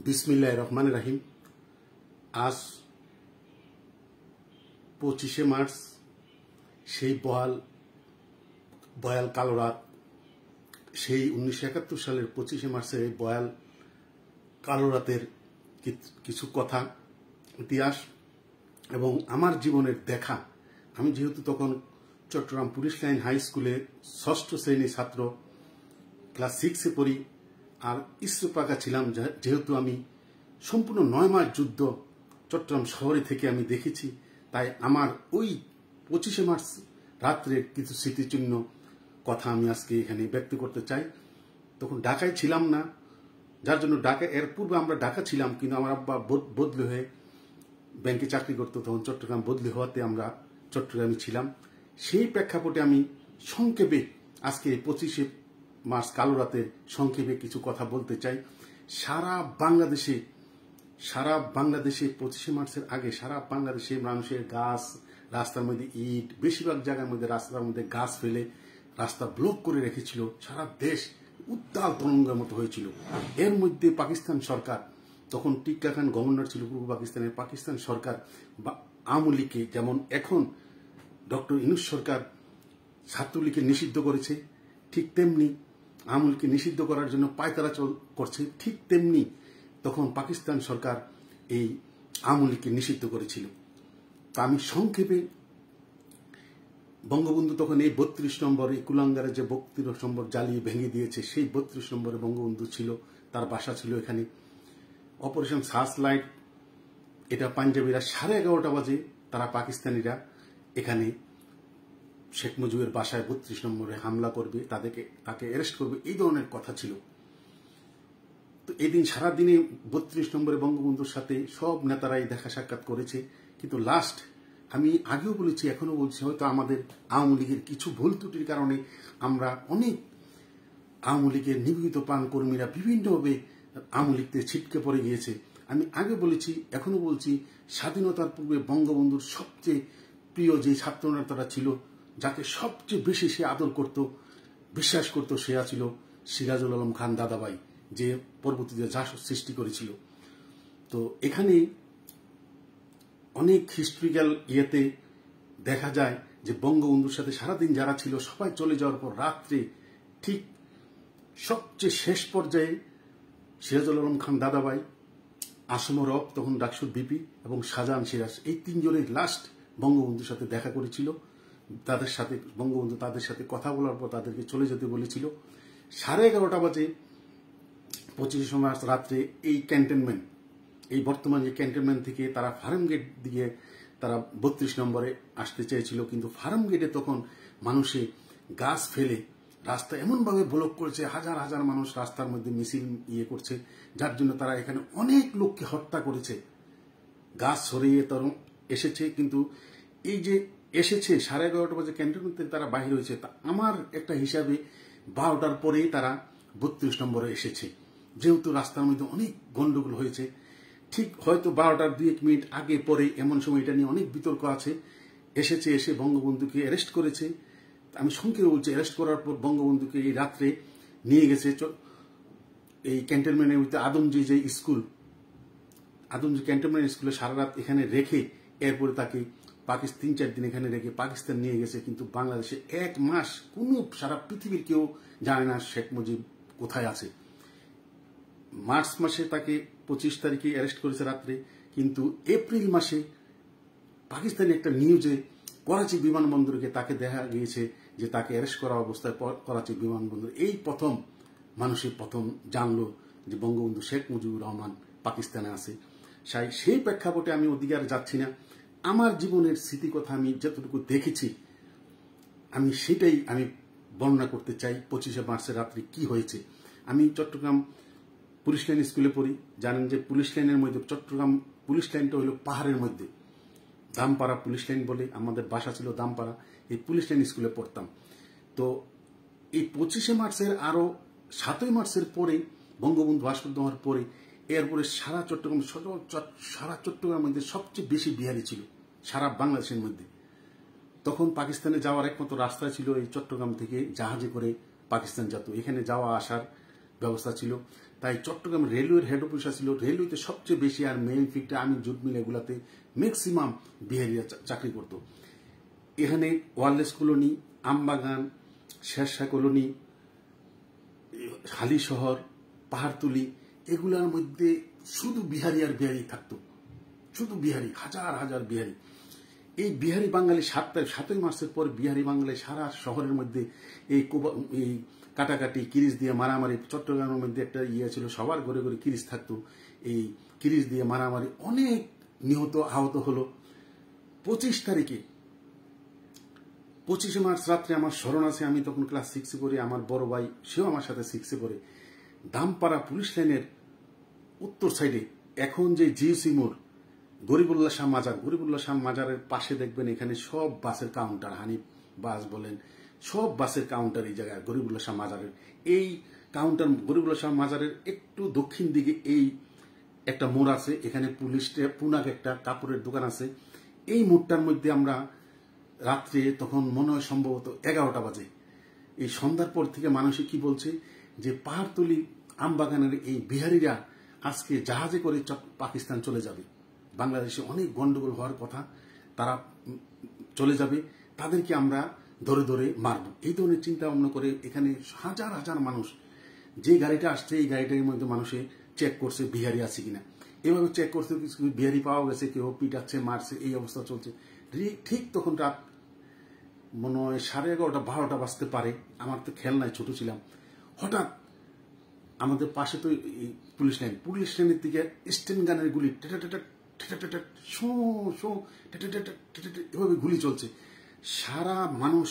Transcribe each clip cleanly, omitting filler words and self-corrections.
বিসমিল্লাহির রহমানির রহিম। আজ 25শে মার্চ, সেই বয়াল কালো রাত। সেই 1971 সালের 25শে মার্চের এই বয়াল কালো রাতের কিছু কথা, ইতিহাস এবং আমার জীবনের দেখা। আমি যেহেতু তখন চট্টগ্রাম পুলিশ লাইন হাই স্কুলে 6ষ্ঠ শ্রেণীর ছাত্র, ক্লাস 6-এ পড়ি। আর ইস্রোপাকা ছিলাম, যেহেতু আমি সম্পূর্ণ 9 মাস যুদ্ধ চট্টগ্রাম শহরে থেকে আমি দেখেছি, তাই আমার ওই 25শে মার্চ রাত্রের কিছু স্মৃতিচিহ্ন কথা আমি আজকে এখানে ব্যক্ত করতে চাই। তখন ঢাকায় ছিলাম না, যার জন্য এর পূর্বে আমরা ঢাকা ছিলাম, কিন্তু আমার আব্বা বদলি হয়ে ব্যাংকে চাকরি করতো, তখন চট্টগ্রাম বদলি হওয়াতে আমরা চট্টগ্রামে ছিলাম। সেই প্রেক্ষাপটে আমি সংক্ষেপে আজকে 25শে মার্চ কালো রাতের সংক্ষেপে কিছু কথা বলতে চাই। সারা বাংলাদেশে 25শে মার্চের আগে সারা বাংলাদেশে মানুষের গাছ, রাস্তার মধ্যে ইট, বেশিরভাগ জায়গার মধ্যে রাস্তার মধ্যে গাছ ফেলে রাস্তা ব্লক করে রেখেছিল। সারা দেশ উত্তাল তরঙ্গের মতো হয়েছিল। এর মধ্যে পাকিস্তান সরকার, তখন টিক্কা খান গভর্নর ছিল পূর্ব পাকিস্তানের, পাকিস্তান সরকার বা আওয়ামী লীগকে, যেমন এখন ডক্টর ইউনূস সরকার ছাত্রলীগকে নিষিদ্ধ করেছে, ঠিক তেমনি আওয়ামী লীগকে নিষিদ্ধ করার জন্য পায়তারা করছে, ঠিক তেমনি তখন পাকিস্তান সরকার এই আওয়ামী লীগকে নিষিদ্ধ করেছিল। তা আমি সংক্ষেপে, বঙ্গবন্ধু তখন এই 32 নম্বর, এই কুলাঙ্গারে যে 32 নম্বর জ্বালিয়ে ভেঙে দিয়েছে, সেই 32 নম্বরে বঙ্গবন্ধু ছিল, তার বাসা ছিল এখানে। অপারেশন সার্চ লাইট, এটা পাঞ্জাবিরা 11:30 বাজে তারা পাকিস্তানিরা এখানে শেখ মুজিবের বাসায় 32 নম্বরে হামলা করবে, তাকে অ্যারেস্ট করবে, এই ধরনের কথা ছিল। তো এদিন সারাদিনে 32 নম্বরে বঙ্গবন্ধুর সাথে সব নেতারাই দেখা সাক্ষাৎ করেছে, কিন্তু লাস্ট, আমি আগেও বলেছি এখনো বলছি, হয়তো আমাদের আওয়ামী লীগের কিছু ভুল ত্রুটির কারণে আমরা অনেক আওয়ামী লীগের নিবেদিত প্রাণ কর্মীরা বিভিন্নভাবে আওয়ামী লীগতে ছিটকে পড়ে গিয়েছে। আমি আগে বলেছি, এখনো বলছি, স্বাধীনতার পূর্বে বঙ্গবন্ধুর সবচেয়ে প্রিয় যে ছাত্র নেতারা ছিল, যাকে সবচেয়ে বেশি সে আদর করত, বিশ্বাস করত, সে ছিল সিরাজুল আলম খান দাদাভাই, যে পরবর্তীতে জাসদ সৃষ্টি করেছিল। তো এখানে অনেক হিস্ট্রিক্যাল ইয়েতে দেখা যায় যে বঙ্গবন্ধুর সাথে সারাদিন যারা ছিল সবাই চলে যাওয়ার পর রাত্রে ঠিক সবচেয়ে শেষ পর্যায়ে সিরাজুল আলম খান দাদাভাই, আসম রব তখন ডাকসুর বিপি এবং শাহজাহান সিরাজ, এই 3 জনের লাস্ট বঙ্গবন্ধুর সাথে দেখা করেছিল। বঙ্গবন্ধু তাদের সাথে কথা বলার পর তাদেরকে চলে যেতে বলেছিল। 11:30 বাজে 25শে মার্চ রাত্রে এই ক্যান্টনমেন্ট, এই বর্তমান যে ক্যান্টনমেন্ট থেকে তারা ফার্ম গেট দিয়ে তারা 32 নম্বরে আসতে চেয়েছিল, কিন্তু ফার্ম গেটে তখন মানুষে গাছ ফেলে রাস্তা এমনভাবে ব্লক করেছে, হাজার হাজার মানুষ রাস্তার মধ্যে মিছিল করছে, যার জন্য তারা এখানে অনেক লোককে হত্যা করেছে। গাছ সরিয়ে তখন এসেছে, কিন্তু এই যে এসেছে 11:30 বাজে ক্যান্টনমেন্ট থেকে তারা বাহির হয়েছে, তা আমার একটা হিসাবে 12টার পরেই তারা 32 নম্বরে এসেছে, যেহেতু রাস্তার মধ্যে অনেক গন্ডগোল হয়েছে। ঠিক হয়তো 12টার 2-1 মিনিট আগে পরে, এমন সময় এটা নিয়ে অনেক বিতর্ক আছে, এসে বঙ্গবন্ধুকে অ্যারেস্ট করেছে। আমি সংক্ষেপে বলছি, অ্যারেস্ট করার পর বঙ্গবন্ধুকে এই রাত্রে নিয়ে গেছে এই ক্যান্টনমেন্টের মধ্যে আদমজি যে স্কুল, আদমজি ক্যান্টনমেন্ট স্কুলে সারা রাত এখানে রেখে, এরপরে তাকে 3-4 দিন এখানে রেখে পাকিস্তান নিয়ে গেছে। কিন্তু বাংলাদেশে 1 মাস সারা পৃথিবীর কেউ জানে না শেখ মুজিব কোথায় আছে। মার্চ মাসে তাকে 25 তারিখে অ্যারেস্ট করেছে রাত্রে, কিন্তু এপ্রিল মাসে পাকিস্তানি একটা নিউজে করাচি বিমানবন্দরকে তাকে দেখা গিয়েছে যে তাকে অ্যারেস্ট করা অবস্থায় করাচি বিমানবন্দর, এই মানুষের প্রথম জানলো যে বঙ্গবন্ধু শেখ মুজিবুর রহমান পাকিস্তানে আছে। সেই প্রেক্ষাপটে আমি ওদিকে আর যাচ্ছি না। আমার জীবনের স্মৃতি কথা আমি যতটুকু দেখেছি, আমি সেটাই বর্ণনা করতে চাই। 25শে মার্চের রাত্রে কি হয়েছে। আমি চট্টগ্রাম পুলিশ লাইন স্কুলে পড়ি। জানেন যে পুলিশ লাইনের মধ্যে, চট্টগ্রাম পুলিশ লাইনটা হলো পাহাড়ের মধ্যে, দামপাড়া পুলিশ লাইন বলে, আমাদের বাসা ছিল দামপাড়া। এই পুলিশ লাইন স্কুলে পড়তাম। তো এই 25শে মার্চের আরো 7ই মার্চের পরে, বঙ্গবন্ধু ভাস্কর্য হওয়ার পরে, এরপরে সারা চট্টগ্রামের মধ্যে সবচেয়ে বেশি বিহারি ছিল সারা বাংলাদেশের মধ্যে। তখন পাকিস্তানে যাওয়ার একমাত্র রাস্তা ছিল এই চট্টগ্রাম থেকে জাহাজে করে পাকিস্তান যেত, এখানে যাওয়া আসার ব্যবস্থা ছিল। তাই চট্টগ্রাম রেলওয়ের হেড অফিস ছিল, রেলওয়েতে সবচেয়ে বেশি, আর মেইল ফিল্ডে আমি জুট মিল এগুলাতে ম্যাক্সিমাম বিহারিরা চাকরি করতো। এখানে ওয়ারলেস কলোনি, আমবাগান, শেরশাহ কলোনি, হালি শহর, পাহাড়তলি, এগুলার মধ্যে শুধু বিহারি আর বিহারি থাকতো, শুধু বিহারি, হাজার হাজার বিহারি। এই বিহারি বাঙালি 7ই মার্চের পর বিহারি বাঙালি সারা শহরের মধ্যে এই কাটাকাটি, কিরিচ দিয়ে মারামারি, চট্টগ্রামের মধ্যে একটা ছিল, সবার ঘরে ঘরে কিরিচ থাকতো, এই কিরিচ দিয়ে মারামারি, অনেক নিহত আহত হলো। 25 মার্চ রাত্রে আমার স্মরণ আছে, আমি তখন ক্লাস 6-এ পড়ি, আমার বড় ভাই সেও আমার সাথে 6-এ পড়ে, দামপাড়া পুলিশ লাইনের উত্তর সাইডে এখন যে জিওসি মোড়, গরিবুল্লাহ শাহ মাজার, গরিবুল্লাহ শাহ মাজারের পাশে দেখবেন এখানে সব বাসের কাউন্টার, হানিফ বাস বলেন, সব বাসের কাউন্টার এই জায়গায় গরিবুল্লাহ শাহ মাজারের। এই কাউন্টার গরিবুল্লাহ শাহ মাজারের একটু দক্ষিণ দিকে এই একটা মোড় আছে, এখানে পুনাক একটা কাপড়ের দোকান আছে। এই মোড়টার মধ্যে আমরা রাত্রে, তখন মনে হয় সম্ভবত 11টা বাজে, এই সন্ধ্যার পর থেকে মানুষে কি বলছে যে পাহাড়তলি আমবাগানের এই বিহারিরা আজকে জাহাজে করে পাকিস্তান চলে যাবে, বাংলাদেশে অনেক গন্ডগোল হওয়ার কথা, তারা চলে যাবে, তাদেরকে আমরা ধরে ধরে মারব। এই ধরনের চিন্তা ভাবনা করে এখানে হাজার হাজার মানুষ, যে গাড়িটা আসছে এই গাড়িটার মধ্যে মানুষে চেক করছে বিহারি আছে কিনা, এভাবে চেক করছে, কিছু বিহারি পাওয়া গেছে, কেউ পিটাচ্ছে, মারছে, এই অবস্থা চলছে। ঠিক তখন রাত মনে হয় 11:30 12টা বাজতে পারে, আমার তো খেয়াল নাই, ছোট ছিলাম। হঠাৎ আমাদের পাশে তো পুলিশ লাইনের দিকে স্টেন গানের গুলি এভাবে গুলি চলছে, সারা মানুষ,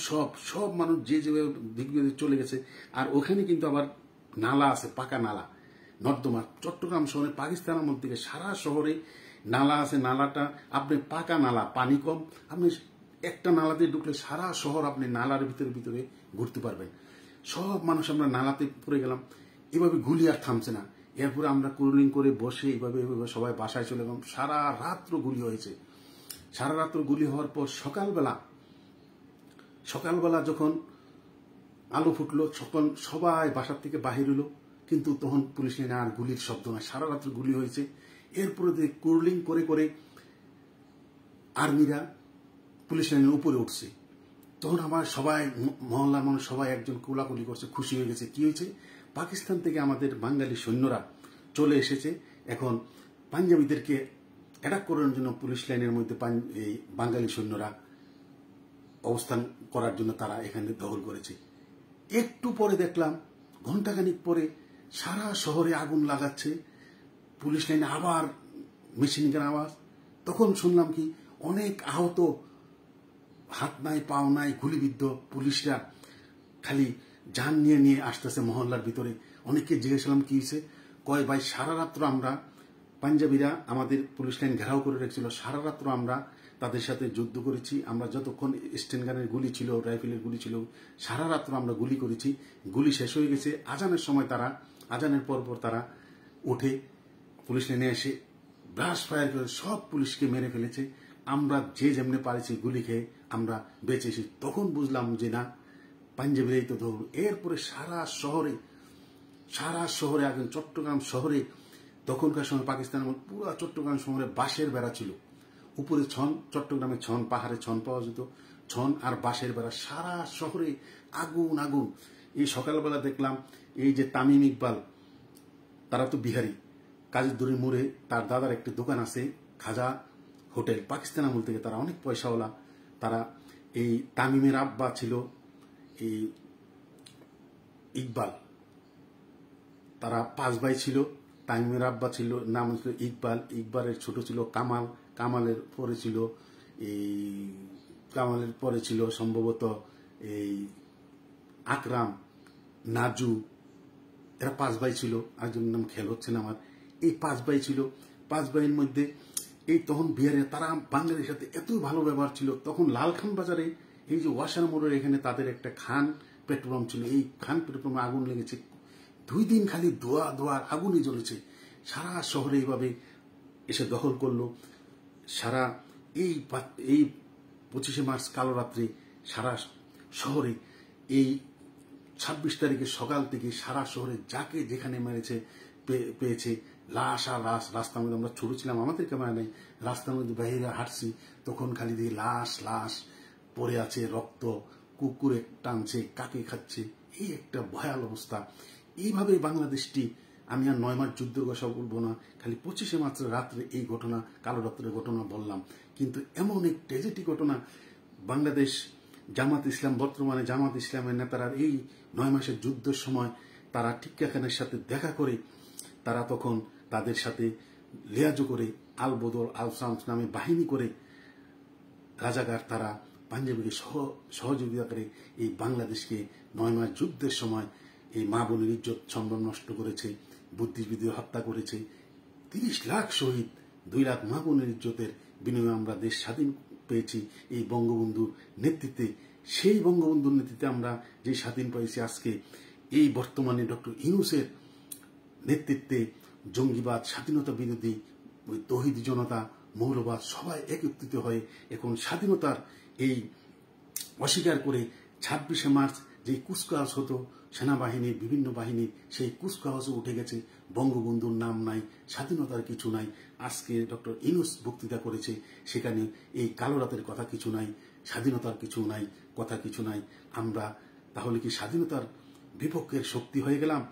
সব মানুষ যে যেভাবে দিক চলে গেছে। আর ওখানে কিন্তু আবার নালা আছে, পাকা নালা, নর্দমা। চট্টগ্রাম শহরে পাকিস্তান আমল থেকে সারা শহরে নালা আছে, নালাটা আপনি পাকা নালা, পানি কম, আপনি একটা নালা দিয়ে ঢুকলে সারা শহর আপনি নালার ভিতরে ঘুরতে পারবেন। সব মানুষ আমরা নালাতে পড়ে গেলাম, এভাবে গুলি আর থামছে না। এরপরে আমরা কুলিং করে বসে এইভাবে সবাই বাসায় চলে গেলাম। সারা রাত্র গুলি হয়েছে। সারা রাত্র গুলি হওয়ার পর সকালবেলা যখন আলো ফুটলো, তখন সবাই বাসার থেকে বাহির হলো, কিন্তু তখন পুলিশ লাইনে আর গুলির শব্দ না, সারা রাত্র গুলি হয়েছে। এরপরে কুলিং করে করে আর্মিরা পুলিশ লাইনের উপরে উঠছে। তখন আমার সবাই, মহল্লার মানুষ সবাই একজন কোলাকুলি করছে, খুশি হয়ে গেছে। কি হয়েছে? পাকিস্তান থেকে আমাদের বাঙালি সৈন্যরা চলে এসেছে, এখন পাঞ্জাবিদেরকে অ্যাটাক করার জন্য পুলিশ লাইনের মধ্যে এই বাঙালি সৈন্যরা অবস্থান করার জন্য তারা এখানে দখল করেছে। একটু পরে দেখলাম, ঘন্টাখানিক পরে সারা শহরে আগুন লাগাচ্ছে পুলিশ লাইনে, আবার মেশিন গান আওয়াজ। তখন শুনলাম কি অনেক আহত, হাত নাই পাও নাই, গুলিবিদ্ধ পুলিশরা খালি যান নিয়ে আসতেছে মহল্লার ভিতরে। অনেককে জিজ্ঞেস করলাম কি হয়েছে, কয় ভাই সারা রাত্র আমরা, পাঞ্জাবিরা আমাদের পুলিশ লাইন ঘেরাও করে রেখেছিল, সারা রাত্র আমরা তাদের সাথে যুদ্ধ করেছি, আমরা যতক্ষণ স্টেন গানের গুলি ছিল, রাইফেলের গুলি ছিল, সারা রাত্র আমরা গুলি করেছি, গুলি শেষ হয়ে গেছে। আজানের সময় তারা, আজানের পর তারা উঠে পুলিশ লাইনে এসে ব্রাশ ফায়ার করে সব পুলিশকে মেরে ফেলেছে। আমরা যে যেমনি পারেছি গুলি খেয়ে আমরা বেঁচেছি। তখন বুঝলাম যে না, পাঞ্জাবিরাই তো ধরল। এরপরে সারা শহরে আগে চট্টগ্রাম শহরে, তখনকার সময় পাকিস্তানের পুরো চট্টগ্রাম শহরে বাঁশের বেড়া ছিল, উপরে ছন, চট্টগ্রামে ছন, পাহাড়ে ছন পাওয়া যেত, ছন আর বাঁশের বেড়া, সারা শহরে আগুন। এই সকালবেলা দেখলাম এই যে তামিম ইকবাল, তারা তো বিহারি, কাজীরদুরি মোড়ে তার দাদার একটি দোকান আছে, খাজা হোটেল, পাকিস্তান আমল থেকে তারা অনেক পয়সাওয়ালা। তারা, এই তামিমের আব্বা ছিল এই ইকবাল, তারা 5 ভাই ছিল। তামিমের আব্বা ছিল, নাম ছিল ইকবাল, ইকবালের ছোট ছিল কামাল, কামালের পরে ছিল সম্ভবত এই আকরাম, নাজু, এরা 5 ভাই ছিল। একজনের নাম খেয়াল হচ্ছে না আমার। এই 5 ভাই ছিল। 5 ভাইয়ের মধ্যে এই তখন বিহারে তারা বাঙালির সাথে এত ভালো ব্যবহার ছিল। তখন লালখান বাজারে এই যে ওয়াসার মোড়ের এখানে তাদের একটা খান পেট্রোল পাম্প ছিল, এই খান পেট্রোল পাম্পে আগুন লেগেছে। 2 দিন খালি ধোয়া আগুনই জ্বলেছে। সারা শহরে এইভাবে এসে দখল করলো। সারা এই 25 মার্চ কালো রাত্রে সারা শহরে, এই 26 তারিখে সকাল থেকে সারা শহরে যাকে যেখানে মেরেছে, পেয়েছে, লাশ আর লাশ। রাস্তার মধ্যে আমরা ছোট ছিলাম, আমাদের ক্যামেরা নেই, রাস্তার মধ্যে বাইরে হাঁটছি, তখন খালি দিয়ে লাশ লাশ পড়ে আছে, রক্ত, কুকুরে টানছে, কাকে খাচ্ছে, এই একটা ভয়াল অবস্থা। এইভাবে বাংলাদেশটি, আমি আর 9 মাস যুদ্ধের কথা বলবো না, খালি 25শে মার্চ রাত্রে এই ঘটনা, কালো রাত্রের ঘটনা বললাম। কিন্তু এমন এক ট্র্যাজেডি ঘটনা, বাংলাদেশ জামাত ইসলাম, বর্তমানে জামাত ইসলামের নেতারা এই 9 মাসের যুদ্ধের সময় তারা টিক্কা খানের সাথে দেখা করে, তারা তখন তাদের সাথে লিয়াজো করে আল বদর আল শামস নামে বাহিনী করে রাজাকার তারা পাঞ্জাবিকে সহযোগিতা করে এই বাংলাদেশকে 9 মাস যুদ্ধের সময় এই মা বোনের ইজ্জত সম্মান নষ্ট করেছে, বুদ্ধিজীবীদের হত্যা করেছে, 30 লাখ শহীদ, 2 লাখ মা বোনের ইজ্জতের বিনিময়ে আমরা দেশ স্বাধীন পেয়েছি এই বঙ্গবন্ধুর নেতৃত্বে। সেই বঙ্গবন্ধুর নেতৃত্বে আমরা যে স্বাধীন পেয়েছি আজকে, এই বর্তমানে ডক্টর ইউনূসের নেতৃত্বে জঙ্গিবাদ, স্বাধীনতা বিরোধী ওই তৌহিদি জনতা, মৌলবাদ সবাই একত্রিত হয়ে এখন স্বাধীনতার এই অস্বীকার করে 26শে মার্চ যে কুচকাওয়াজ হতো সেনাবাহিনীর বিভিন্ন বাহিনীর, সেই কুচকাওয়াজও উঠে গেছে, বঙ্গবন্ধুর নাম নাই, স্বাধীনতার কিছু নাই। আজকে ডক্টর ইউনূস বক্তৃতা করেছে, সেখানে এই কালো রাতের কথা কিছু নাই, স্বাধীনতার কিছু নাই, কথা কিছু নাই। আমরা তাহলে কি স্বাধীনতার বিপক্ষের শক্তি হয়ে গেলাম?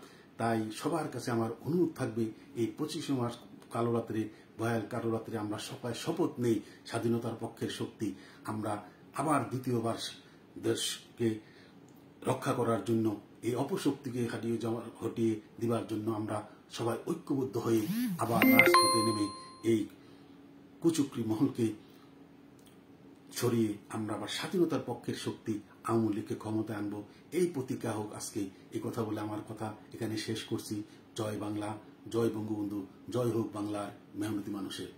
তাই সবার কাছে আমার অনুরোধ থাকবে, এই 25শে মার্চ কালো রাত্রে, ভয়াল কালো রাত্রে আমরা সবাই শপথ নেই স্বাধীনতার পক্ষের শক্তি। আমরা আবার দ্বিতীয়বার দেশকে রক্ষা করার জন্য, এই অপশক্তিকে হটিয়ে দিবার জন্য আমরা সবাই ঐক্যবদ্ধ হয়ে আবার রাজপথে নেমে এই কুচক্রী মহলকে ছড়িয়ে আমরা আবার স্বাধীনতার পক্ষের শক্তি আওয়ামী লীগকে ক্ষমতায় আনবো। এই প্রতিজ্ঞা হোক আজকে। এই কথা বলে আমার কথা এখানে শেষ করছি। জয় বাংলা, জয় বঙ্গবন্ধু, জয় হোক বাংলার মেহনতি মানুষের।